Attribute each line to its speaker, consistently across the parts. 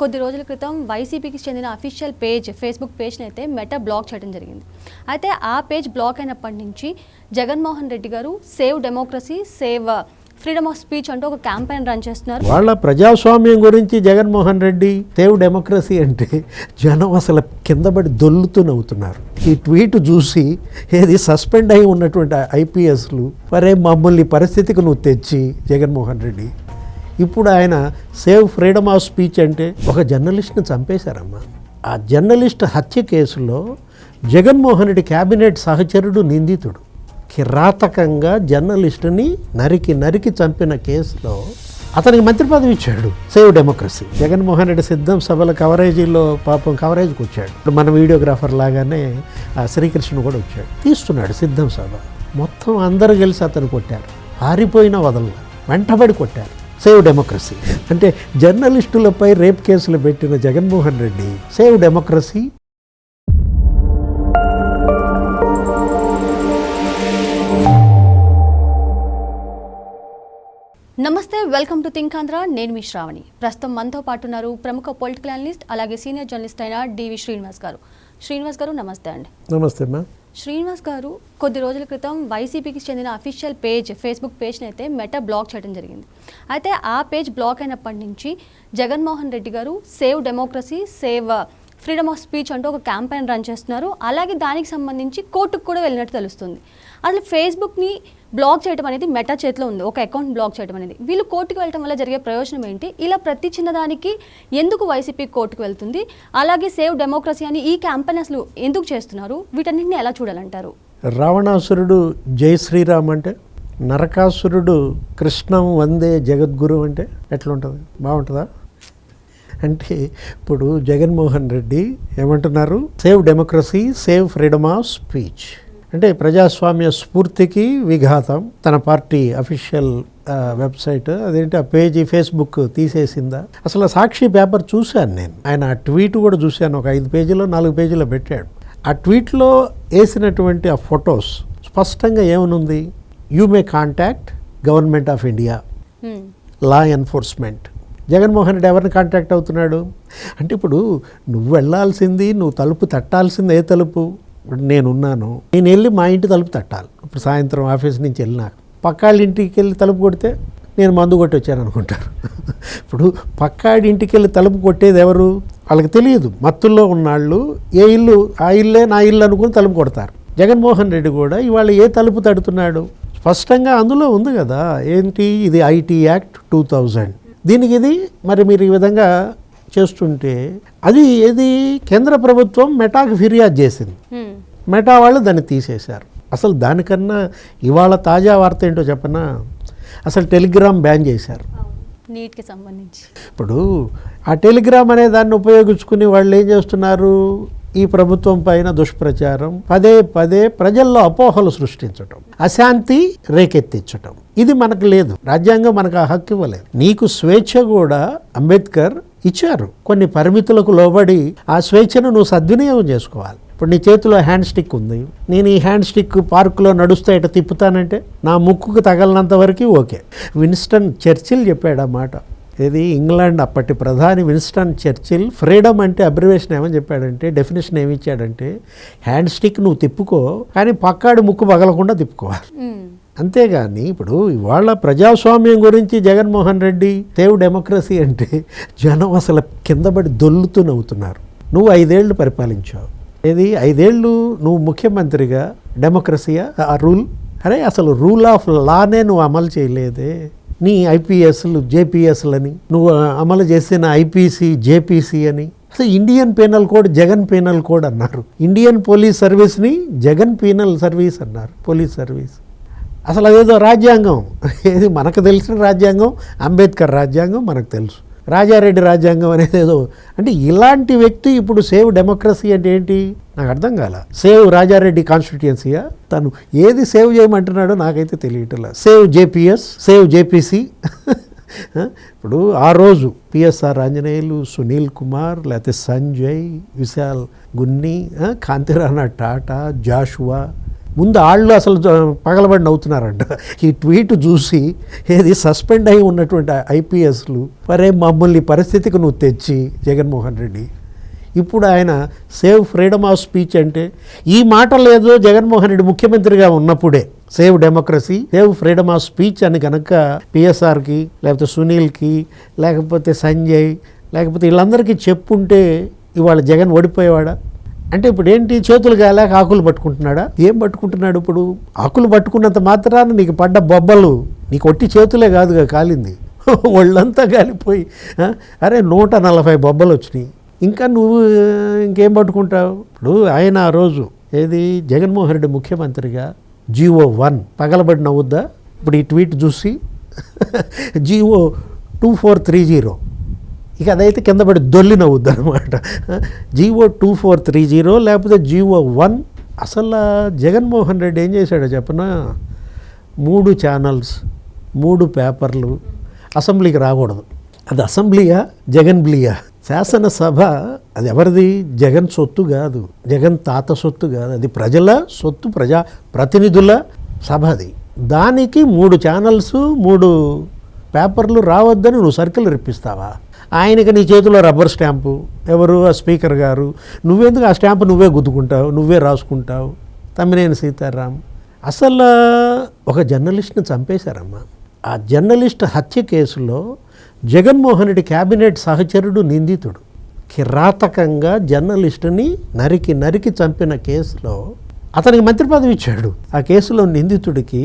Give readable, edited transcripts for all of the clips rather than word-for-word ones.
Speaker 1: కొద్ది రోజుల క్రితం వైసీపీకి చెందిన అఫీషియల్ పేజ్ ఫేస్బుక్ పేజ్ని అయితే మెటా బ్లాక్ చేయడం జరిగింది. అయితే ఆ పేజ్ బ్లాక్ అయినప్పటి నుంచి జగన్మోహన్ రెడ్డి గారు save democracy, save freedom of speech అంటూ ఒక క్యాంపెయిన్ రన్ చేస్తున్నారు.
Speaker 2: వాళ్ళ ప్రజాస్వామ్యం గురించి జగన్మోహన్ రెడ్డి సేవ్ డెమోక్రసీ అంటే జనం అసలు కింద పడి దొల్లుతూ నవ్వుతున్నారు. ఈ ట్వీట్ చూసి ఏది సస్పెండ్ అయి ఉన్నటువంటి ఐపీఎస్లు మరే మమ్మల్ని పరిస్థితికి నువ్వు తెచ్చి జగన్మోహన్ రెడ్డి ఇప్పుడు ఆయన సేవ్ ఫ్రీడమ్ ఆఫ్ స్పీచ్ అంటే ఒక జర్నలిస్ట్ని చంపేశారమ్మా. ఆ జర్నలిస్ట్ హత్య కేసులో జగన్మోహన్ రెడ్డి క్యాబినెట్ సహచరుడు నిందితుడు. కిరాతకంగా జర్నలిస్టుని నరికి చంపిన కేసులో అతనికి మంత్రి పదవి ఇచ్చాడు సేవ్ డెమోక్రసీ. జగన్మోహన్ రెడ్డి సిద్ధం సభల కవరేజీలో పాపం కవరేజ్కి వచ్చాడు. ఇప్పుడు మన వీడియోగ్రాఫర్ లాగానే ఆ శ్రీకృష్ణ కూడా వచ్చాడు, తీస్తున్నాడు సిద్ధం సభ. మొత్తం అందరూ కలిసి అతను కొట్టారు, పారిపోయిన వదల వెంటబడి కొట్టారు. సేవ్ డెమోక్రసీ అంటే జర్నలిస్టులపై రేప్ కేసులు పెట్టిన జగన్మోహన్ రెడ్డి సేవ్ డెమోక్రసీ.
Speaker 1: నమస్తే, వెల్కమ్ టు థింక్ ఆంధ్ర. నేను మీ శ్రావణి. ప్రస్తుతం మనతో పాటు ఉన్నారు ప్రముఖ పొలిటికల్ అనలిస్ట్ అలాగే సీనియర్ జర్నలిస్ట్ అయిన డివి శ్రీనివాస్ గారు. శ్రీనివాస్ గారు నమస్తే అండి.
Speaker 2: నమస్తే అమ్మా.
Speaker 1: శ్రీనివాస్ గారు, కొద్ది రోజుల క్రితం వైసీపీకి చెందిన అఫీషియల్ పేజ్ ఫేస్బుక్ పేజ్ని అయితే మెటా బ్లాక్ చేయడం జరిగింది. అయితే ఆ పేజ్ బ్లాక్ అయినప్పటి నుంచి జగన్మోహన్ రెడ్డి గారు save democracy, save freedom of speech అంటూ ఒక క్యాంపెయిన్ రన్ చేస్తున్నారు. అలాగే దానికి సంబంధించి కోర్టుకు కూడా వెళ్ళినట్టు తెలుస్తుంది. అసలు ఫేస్బుక్ని బ్లాక్ చేయడం అనేది మెటా చేతిలో ఉంది, ఒక అకౌంట్ బ్లాక్ చేయడం అనేది. వీళ్ళు కోర్టుకు వెళ్ళడం వల్ల జరిగే ప్రయోజనం ఏంటి? ఇలా ప్రతి చిన్నదానికి ఎందుకు వైసీపీ కోర్టుకు వెళ్తుంది? అలాగే సేవ్ డెమోక్రసీ అని ఈ క్యాంపెయిన్ అసలు ఎందుకు చేస్తున్నారు? వీటన్నింటినీ ఎలా చూడాలంటారు?
Speaker 2: రావణాసురుడు జై శ్రీరామ్ అంటే, నరకాసురుడు కృష్ణం వందే జగద్గురు అంటే ఎట్లుంటుంది? బాగుంటుందా? అంటే ఇప్పుడు జగన్మోహన్ రెడ్డి ఏమంటున్నారు? Save democracy, save freedom of speech అంటే ప్రజాస్వామ్య స్ఫూర్తికి విఘాతం. తన పార్టీ అఫీషియల్ వెబ్సైట్ అదేంటి ఆ పేజీ ఫేస్బుక్ తీసేసిందా? అసలు సాక్షి పేపర్ చూశాను నేను, ఆయన ఆ ట్వీట్ కూడా చూశాను. ఒక 5 పేజీలో 4 పేజీలో పెట్టాడు. ఆ ట్వీట్లో వేసినటువంటి ఆ ఫొటోస్ స్పష్టంగా ఏమనుంది? You may contact government of India, law enforcement. Jaganmohan Reddy ఎవరిని కాంటాక్ట్ అవుతున్నాడు అంటే, ఇప్పుడు నువ్వు వెళ్ళాల్సింది, నువ్వు తలుపు తట్టాల్సింది ఏ తలుపు? ఇప్పుడు నేనున్నాను, నేను వెళ్ళి మా ఇంటి తలుపు తట్టాలి. ఇప్పుడు సాయంత్రం ఆఫీస్ నుంచి వెళ్ళినాక పక్కాళ్ళ ఇంటికి వెళ్ళి తలుపు కొడితే నేను మందు కొట్టి వచ్చాను అనుకుంటారు. ఇప్పుడు పక్కాడి ఇంటికి వెళ్ళి తలుపు కొట్టేది ఎవరు? వాళ్ళకి తెలియదు. మత్తుల్లో ఉన్నాళ్ళు ఏ ఇల్లు ఆ ఇల్లే నా ఇల్లు అనుకుని తలుపు కొడతారు. జగన్మోహన్ రెడ్డి కూడా ఇవాళ ఏ తలుపు తడుతున్నాడు? స్పష్టంగా అందులో ఉంది కదా, ఏంటి ఇది? IT act 2000. దీనికి ఇది మరి మీరు ఈ విధంగా చేస్తుంటే అది ఏది? కేంద్ర ప్రభుత్వం మెటాకు ఫిర్యాదు చేసింది, మెటా వాళ్ళు దాన్ని తీసేశారు. అసలు దానికన్నా ఇవాళ తాజా వార్త ఏంటో చెప్పనా? అసలు టెలిగ్రామ్ బ్యాన్ చేశారు
Speaker 1: నీట్కి సంబంధించి.
Speaker 2: ఇప్పుడు ఆ టెలిగ్రామ్ అనే దాన్ని ఉపయోగించుకుని వాళ్ళు ఏం చేస్తున్నారు? ఈ ప్రభుత్వం పైన దుష్ప్రచారం, పదే ప్రజల్లో అపోహలు సృష్టించటం, అశాంతి రేకెత్తించటం. ఇది మనకు లేదు. రాజ్యాంగం మనకు ఆ హక్కు ఇవ్వలేదు. నీకు స్వేచ్ఛ కూడా అంబేద్కర్ ఇచ్చారు. కొన్ని పరిమితులకు లోబడి ఆ స్వేచ్ఛను నువ్వు సద్వినియోగం చేసుకోవాలి. ఇప్పుడు నీ చేతిలో హ్యాండ్ స్టిక్ ఉంది, నేను ఈ హ్యాండ్ స్టిక్ పార్కులో నడుస్తే ఇట్లా తిప్పుతానంటే నా ముక్కుకు తగలనంత వరకు ఓకే. విన్స్టన్ చర్చిల్ చెప్పాడు ఆ మాట. ఇది ఇంగ్లాండ్ అప్పటి ప్రధాని విన్స్టన్ చర్చిల్ ఫ్రీడమ్ అంటే అబ్రివేషన్ ఏమని చెప్పాడంటే, డెఫినేషన్ ఏమి ఇచ్చాడంటే, హ్యాండ్ స్టిక్ నువ్వు తిప్పుకో కానీ పక్కాడు ముక్కు పగలకుండా తిప్పుకోవాలి. అంతేగాని ఇప్పుడు ఇవాళ ప్రజాస్వామ్యం గురించి జగన్మోహన్ రెడ్డి సేవ్ డెమోక్రసీ అంటే జనం అసలు కింద పడి దొల్లుతూ నవ్వుతున్నారు. నువ్వు 5 ఏళ్ళు పరిపాలించావు, ఏది 5 ఏళ్ళు నువ్వు ముఖ్యమంత్రిగా డెమోక్రసీయా ఆ రూల్? అరే అసలు రూల్ ఆఫ్ లానే నువ్వు అమలు చేయలేదే. నీ ఐపీఎస్లు జేపీఎస్లని నువ్వు అమలు చేసిన ఐపీసీ జేపీసీ అని. అసలు Indian penal code Jagan penal code అన్నారు. ఇండియన్ పోలీస్ సర్వీస్ని జగన్ పీనల్ సర్వీస్ అన్నారు, పోలీస్ సర్వీస్. అసలు అదేదో రాజ్యాంగం, ఏది మనకు తెలిసిన రాజ్యాంగం అంబేద్కర్ రాజ్యాంగం మనకు తెలుసు, రాజారెడ్డి రాజ్యాంగం అనేది ఏదో. అంటే ఇలాంటి వ్యక్తి ఇప్పుడు సేవ్ డెమోక్రసీ అంటే ఏంటి? నాకు అర్థం కాల. సేవ్ రాజారెడ్డి కాన్స్టిట్యుయెన్సీయా? తను ఏది సేవ్ చేయమంటున్నాడో నాకైతే తెలియట్లేదు. Save JPS, save JPC. ఇప్పుడు ఆ రోజు పిఎస్ఆర్ ఆంజనేయులు, సునీల్ కుమార్, లేకపోతే సంజయ్, విశాల్ గున్ని, కాంతిరాణా టాటా, జాషువా, ముందు వాళ్ళు అసలు పగలబడి నవ్వుతున్నారంట ఈ ట్వీట్ చూసి. ఏది సస్పెండ్ అయి ఉన్నటువంటి ఐపీఎస్లు మరే మమ్మల్ని పరిస్థితికి నువ్వు తెచ్చి జగన్మోహన్ రెడ్డి. ఇప్పుడు ఆయన సేవ్ ఫ్రీడమ్ ఆఫ్ స్పీచ్ అంటే ఈ మాట లేదు. జగన్మోహన్ రెడ్డి ముఖ్యమంత్రిగా ఉన్నప్పుడే save democracy, save freedom of speech అని కనుక పిఎస్ఆర్కి లేకపోతే సునీల్కి లేకపోతే సంజయ్ లేకపోతే వీళ్ళందరికీ చెప్పుంటే ఇవాళ జగన్ ఓడిపోయేవాడా? అంటే ఇప్పుడు ఏంటి, చేతులు గాలేక ఆకులు పట్టుకుంటున్నాడా? ఏం పట్టుకుంటున్నాడు ఇప్పుడు? ఆకులు పట్టుకున్నంత మాత్రాన నీకు పడ్డ బొబ్బలు నీకు ఒట్టి చేతులే కాదుగా కాలింది, ఒళ్ళంతా కాలిపోయి అరే 140 బొబ్బలు వచ్చినాయి. ఇంకా నువ్వు ఇంకేం పట్టుకుంటావు? ఇప్పుడు ఆయన ఆ రోజు ఏది జగన్మోహన్ రెడ్డి ముఖ్యమంత్రిగా GO1 పగలబడి నవ్వుద్దా ఇప్పుడు ఈ ట్వీట్ చూసి? GO2430 ఇక అదైతే కింద పడి దొల్లి నవ్వుద్ది అనమాట. GO2430 లేకపోతే GO1. అసలు జగన్మోహన్ రెడ్డి ఏం చేశాడో చెప్పనా? 3 ఛానల్స్ 3 పేపర్లు అసెంబ్లీకి రాకూడదు. అది అసెంబ్లీయా జగన్బ్లీయా? శాసనసభ అది ఎవరిది? జగన్ సొత్తు కాదు, జగన్ తాత సొత్తు కాదు, అది ప్రజల సొత్తు, ప్రజా ప్రతినిధుల సభ అది. దానికి 3 ఛానల్స్ 3 పేపర్లు రావద్దని నువ్వు సర్కిల్ ఇప్పిస్తావా? ఆయనకి నీ చేతిలో రబ్బర్ స్టాంపు, ఎవరు? ఆ స్పీకర్ గారు. నువ్వెందుకు ఆ స్టాంపు నువ్వే గుద్దుకుంటావు, నువ్వే రాసుకుంటావు? తమ్మినేని సీతారాం. అసలు ఒక జర్నలిస్ట్ని చంపేశారమ్మా. ఆ జర్నలిస్ట్ హత్య కేసులో జగన్మోహన్ రెడ్డి క్యాబినెట్ సహచరుడు నిందితుడు. కిరాతకంగా జర్నలిస్టుని నరికి చంపిన కేసులో అతనికి మంత్రి పదవి ఇచ్చాడు. ఆ కేసులో నిందితుడికి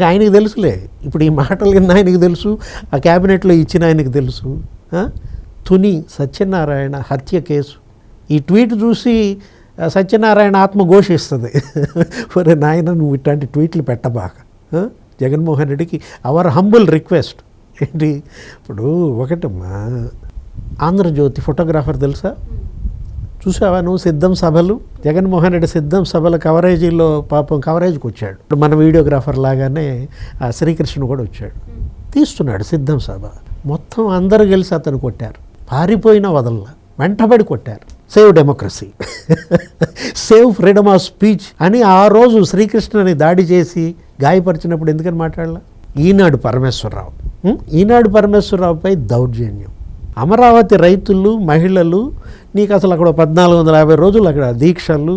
Speaker 2: ఆయనకి తెలుసులే, ఇప్పుడు ఈ మాటలు కింద ఆయనకి తెలుసు, ఆ క్యాబినెట్లో ఇచ్చిన ఆయనకి తెలుసు. తుని సత్యనారాయణ హత్య కేసు. ఈ ట్వీట్ చూసి సత్యనారాయణ ఆత్మ ఘోషిస్తుంది, ఒరే నాయన నువ్వు ఇట్లాంటి ట్వీట్లు పెట్టబాక. జగన్మోహన్ రెడ్డికి అవర్ హంబుల్ రిక్వెస్ట్ ఏంటి? ఇప్పుడు ఒకటమ్మా, ఆంధ్రజ్యోతి ఫోటోగ్రాఫర్ తెలుసా? చూసావా నువ్వు? సిద్ధం సభలు, జగన్మోహన్ రెడ్డి సిద్ధం సభల కవరేజీలో పాపం కవరేజ్కి వచ్చాడు. ఇప్పుడు మన వీడియోగ్రాఫర్ లాగానే ఆ శ్రీకృష్ణ కూడా వచ్చాడు, తీస్తున్నాడు సిద్ధం సభ. మొత్తం అందరూ కలిసి అతను కొట్టారు, పారిపోయిన వదల్లా, వెంటబడి కొట్టారు. Save democracy, save freedom of speech అని ఆ రోజు శ్రీకృష్ణని దాడి చేసి గాయపరిచినప్పుడు ఎందుకని మాట్లాడాల? ఈనాడు పరమేశ్వరరావుపై దౌర్జన్యం. అమరావతి రైతులు మహిళలు నీకు అసలు అక్కడ 1450 రోజులు అక్కడ దీక్షలు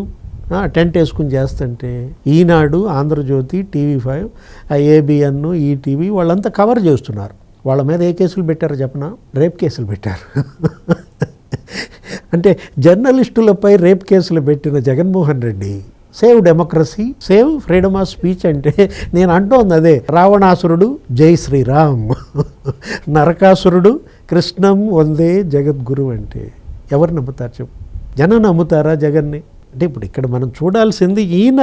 Speaker 2: టెంట్ వేసుకుని చేస్తుంటే ఈనాడు, ఆంధ్రజ్యోతి, TV5, ABN, ఈటీవీ వాళ్ళంతా కవర్ చేస్తున్నారు. వాళ్ళ మీద ఏ కేసులు పెట్టారో చెప్పనా? రేప్ కేసులు పెట్టారు. అంటే జర్నలిస్టులపై రేప్ కేసులు పెట్టిన Jaganmohan Reddy save democracy, save freedom of speech అంటే నేను అంటోంది అదే. రావణాసురుడు జై శ్రీరామ్, నరకాసురుడు కృష్ణం వందే జగద్గురు అంటే ఎవరు నమ్ముతారు చెప్పు? జనం నమ్ముతారా జగన్ని? అంటే ఇప్పుడు ఇక్కడ మనం చూడాల్సింది ఈయన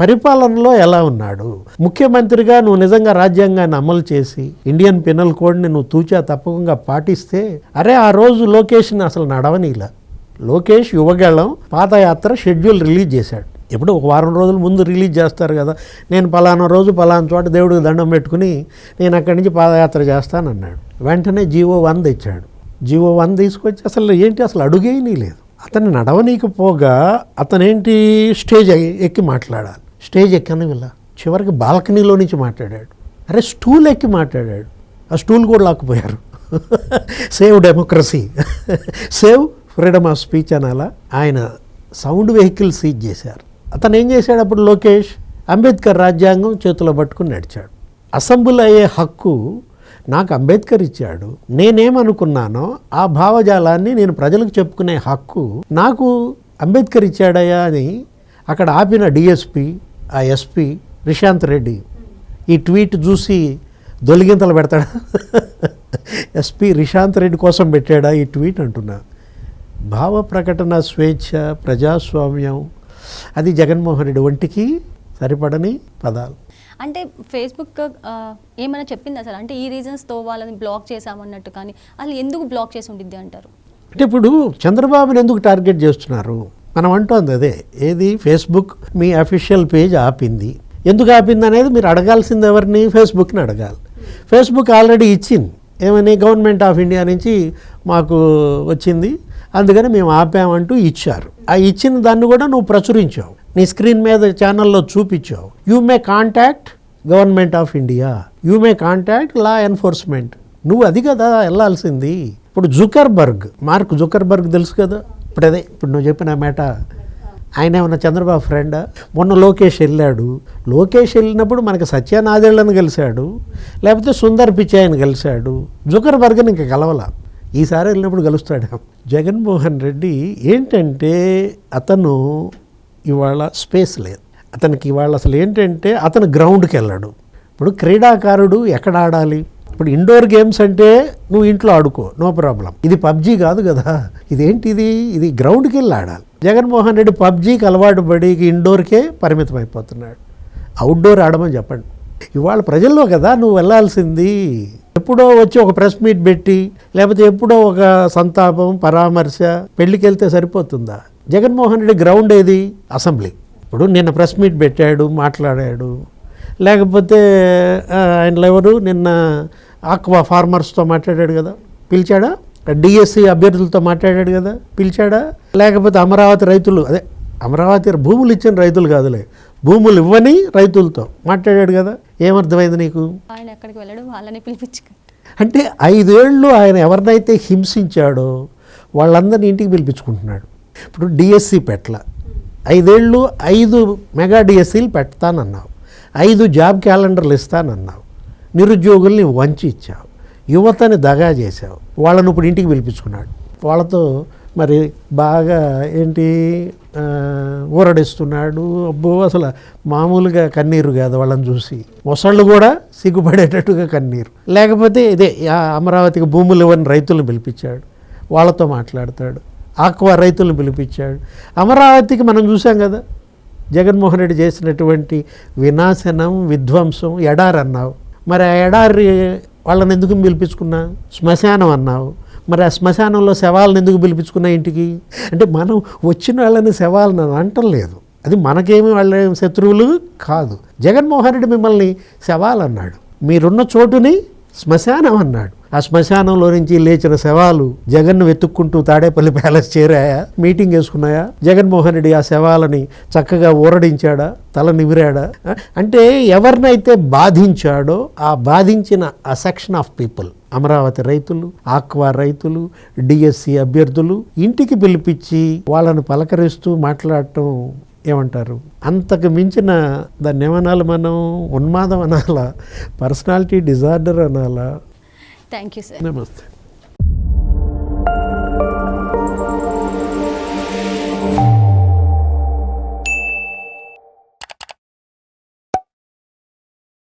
Speaker 2: పరిపాలనలో ఎలా ఉన్నాడు. ముఖ్యమంత్రిగా నువ్వు నిజంగా రాజ్యాంగాన్ని అమలు చేసి ఇండియన్ పినల్ కోడ్ని నువ్వు తూచా తప్పకుండా పాటిస్తే, అరే ఆ రోజు లోకేష్ని అసలు నడవనీలా. లోకేష్ యువగళం పాదయాత్ర షెడ్యూల్ రిలీజ్ చేశాడు. ఎప్పుడు ఒక వారం రోజుల ముందు రిలీజ్ చేస్తారు కదా, నేను పలానా రోజు పలానా చోట దేవుడికి దండం పెట్టుకుని నేను అక్కడి నుంచి పాదయాత్ర చేస్తానన్నాడు. వెంటనే GO1 తెచ్చాడు. GO1 తీసుకొచ్చి అసలు ఏంటి, అసలు అడుగేయనీ లేదు. అతన్ని నడవనీకపోగా అతనేంటి స్టేజ్ ఎక్కి మాట్లాడాలి. స్టేజ్ ఎక్కని వెళ్ళ చివరికి బాల్కనీలో నుంచి మాట్లాడాడు. అరే స్టూల్ ఎక్కి మాట్లాడాడు, ఆ స్టూల్ కూడా లాక్కుపోయారు. Save democracy, save freedom of speech అనాలా? ఆయన సౌండ్ వెహికల్ సీజ్ చేశారు. అతను ఏం చేశాడు అప్పుడు? లోకేష్ అంబేద్కర్ రాజ్యాంగం చేతిలో పట్టుకుని నడిచాడు. అసెంబ్లీ అయ్యే హక్కు నాకు అంబేద్కర్ ఇచ్చాడు, నేనేమనుకున్నానో ఆ భావజాలాన్ని నేను ప్రజలకు చెప్పుకునే హక్కు నాకు అంబేద్కర్ ఇచ్చాడయా అని అక్కడ ఆపిన DSP, ఆ SP రిశాంత్ రెడ్డి ఈ ట్వీట్ చూసి దొలిగింతలు పెడతాడా? SP రిశాంత్ రెడ్డి కోసం పెట్టాడా ఈ ట్వీట్ అంటున్నా. భావ ప్రకటన స్వేచ్ఛ, ప్రజాస్వామ్యం అది జగన్మోహన్ రెడ్డి ఒంటికి సరిపడని పదాలు.
Speaker 1: అంటే ఫేస్బుక్ ఏమైనా చెప్పింది అసలు? అంటే ఈ రీజన్స్తో వాళ్ళని బ్లాక్ చేశామన్నట్టు, కానీ అసలు ఎందుకు బ్లాక్ చేసి ఉండిద్ది అంటారు?
Speaker 2: అంటే ఇప్పుడు చంద్రబాబుని ఎందుకు టార్గెట్ చేస్తున్నారు? మనం అంటోంది అదే. ఏది? ఫేస్బుక్ మీ అఫీషియల్ పేజ్ ఆపింది. ఎందుకు ఆపింది అనేది మీరు అడగాల్సింది ఎవరిని? ఫేస్బుక్ని అడగాలి. ఫేస్బుక్ ఆల్రెడీ ఇచ్చింది ఏమని, గవర్నమెంట్ ఆఫ్ ఇండియా నుంచి మాకు వచ్చింది అందుకని మేము ఆపామంటూ ఇచ్చారు. ఆ ఇచ్చిన దాన్ని కూడా నువ్వు ప్రచురించావు. నీ స్క్రీన్ మీద ఛానల్లో చూపించావు. You may contact government of India, you may contact law enforcement. నువ్వు అది కదా వెళ్ళాల్సింది. ఇప్పుడు మార్క్ జుకర్బర్గ్ తెలుసు కదా. ఇప్పుడు నువ్వు చెప్పిన మేట ఆయన ఏమన్నా చంద్రబాబు ఫ్రెండా? మొన్న లోకేష్ వెళ్ళినప్పుడు మనకి సత్యనాదేళ్లను కలిశాడు, లేకపోతే సుందర్ పిచాయిని కలిశాడు. జుకర్బర్గ్ని ఇంకా కలవలా. ఈసారి వెళ్ళినప్పుడు కలుస్తాడు. జగన్మోహన్ రెడ్డి ఏంటంటే అతను ఇవాళ స్పేస్ లేదు అతనికి. ఇవాళ అసలు ఏంటంటే అతను గ్రౌండ్కి వెళ్ళాడు. ఇప్పుడు క్రీడాకారుడు ఎక్కడ ఆడాలి? ఇప్పుడు ఇండోర్ గేమ్స్ అంటే నువ్వు ఇంట్లో ఆడుకో, నో ప్రాబ్లం. ఇది పబ్జీ కాదు కదా. ఇది గ్రౌండ్కి వెళ్ళి ఆడాలి. జగన్మోహన్ రెడ్డి పబ్జీకి అలవాటు పడి ఇండోర్కే పరిమితం అయిపోతున్నాడు. అవుట్డోర్ ఆడమని చెప్పండి. ఇవాళ ప్రజల్లో కదా నువ్వు వెళ్ళాల్సింది. ఎప్పుడో వచ్చి ఒక ప్రెస్ మీట్ పెట్టి, లేకపోతే ఎప్పుడో ఒక సంతాపం, పరామర్శ, పెళ్ళికి వెళ్తే సరిపోతుందా? జగన్మోహన్ రెడ్డి గ్రౌండ్ ఏది? అసెంబ్లీ. ఇప్పుడు నిన్న ప్రెస్ మీట్ పెట్టాడు, మాట్లాడాడు. లేకపోతే ఆయన ఎవరు నిన్న ఆక్వా ఫార్మర్స్తో మాట్లాడాడు కదా, పిలిచాడా? డిఎస్సి అభ్యర్థులతో మాట్లాడాడు కదా, పిలిచాడా? లేకపోతే అమరావతి రైతులు, అమరావతి భూములు ఇచ్చిన రైతులు కాదులే, భూములు ఇవ్వని రైతులతో మాట్లాడాడు కదా. ఏమర్థమైంది నీకు?
Speaker 1: ఆయన ఎక్కడికి వెళ్ళాడు, వాళ్ళని పిలిపించు.
Speaker 2: అంటే 5 ఏళ్ళు ఆయన ఎవరినైతే హింసించాడో వాళ్ళందరినీ ఇంటికి పిలిపించుకుంటున్నాడు. ఇప్పుడు డిఎస్సి పెట్ల 5 ఏళ్ళు 5 మెగా డిఎస్సీలు పెడతానన్నావు, 5 జాబ్ క్యాలెండర్లు ఇస్తానన్నావు, నిరుద్యోగుల్ని వంచి ఇచ్చావు, యువతని దగా చేశావు. వాళ్ళను ఇప్పుడు ఇంటికి పిలిపించుకున్నాడు. వాళ్ళతో మరి బాగా ఊరడిస్తున్నాడు. అబ్బో అసలు మామూలుగా కన్నీరు కాదు వాళ్ళని చూసి, మొసళ్ళు కూడా సిగ్గుపడేటట్టుగా కన్నీరు. లేకపోతే అమరావతికి భూములు ఇవ్వని రైతులను పిలిపించాడు, వాళ్ళతో మాట్లాడతాడు. ఆక్వా రైతులను పిలిపించాడు. అమరావతికి మనం చూసాం కదా జగన్మోహన్ రెడ్డి చేసినటువంటి వినాశనం, విధ్వంసం. ఎడారి అన్నావు, మరి ఆ ఎడారి వాళ్ళని ఎందుకు పిలిపించుకున్నా? శ్మశానం అన్నావు, మరి ఆ శ్మశానంలో శవాలను ఎందుకు పిలిపించుకున్నా ఇంటికి? అంటే మనం వచ్చిన వాళ్ళని శవాలను అంటలేదు, అది మనకేమి వాళ్ళ శత్రువులు కాదు. జగన్మోహన్ రెడ్డి మిమ్మల్ని శవాలు అన్నాడు, మీరున్న చోటుని శ్మశానం అన్నాడు. ఆ శ్మశానంలో నుంచి లేచిన శవాలు జగన్ను వెతుక్కుంటూ తాడేపల్లి ప్యాలెస్ చేరాయా, మీటింగ్ వేసుకున్నాయా? జగన్మోహన్ రెడ్డి ఆ శవాలని చక్కగా ఊరడించాడా, తల నివిరాడా? అంటే ఎవరినైతే బాధించాడో ఆ బాధించిన ఆ సెక్షన్ ఆఫ్ పీపుల్, అమరావతి రైతులు, ఆక్వా రైతులు, డిఎస్సి అభ్యర్థులు ఇంటికి పిలిపించి వాళ్ళను పలకరిస్తూ మాట్లాడటం ఏమంటారు? అంతకు మించిన దాన్ని ఏమనాలి మనం? ఉన్మాదం అనాలా, పర్సనాలిటీ డిజార్డర్ అనాలా?
Speaker 1: Thank you sir.
Speaker 2: నమస్తే.